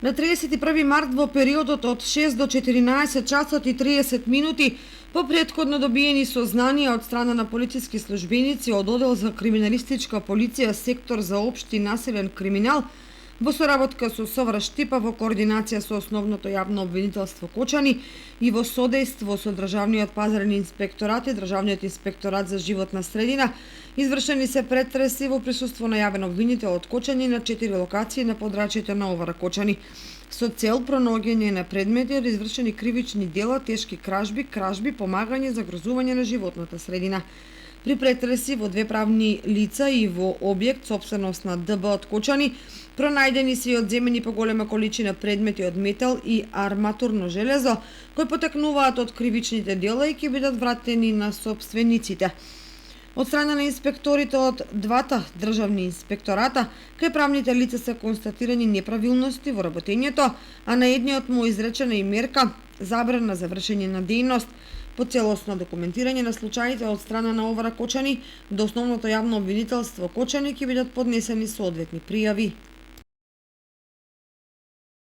На 31 март во периодот од 6 до 14 часот и 30 минути по претходно добиени сознанија од страна на полициски службеници од оддел за криминалистичка полиција сектор за општи населен криминал во соработка со СВР Штипа во координација со Основното јавно обвинителство Кочани и во содејство со Државниот пазарен инспекторат и Државниот инспекторат за животна средина извршени се претреси во присуство на јавен обвинител од Кочани на 4 локации на подрачјето на ОВР Кочани со цел пронаоѓање на предмети од извршени кривични дела, тешки кражби, помагање, загрозување на животната средина. При претреси во две правни лица и во објект собственост на ДБ од Кочани пронајдени се и одземени поголема количина предмети од метал и арматурно железо кои потекнуваат од кривичните дела и ќе бидат вратени на собствениците. Од страна на инспекторите од двата државни инспектората, кај правните лица се констатирани неправилности во работењето, а на едниот му изречена и мерка забрана за вршење на дејност. По целосно документирање на случаите од страна на ОВР Кочани до Основното јавно обвинителство Кочани ќе бидат поднесени соодветни пријави.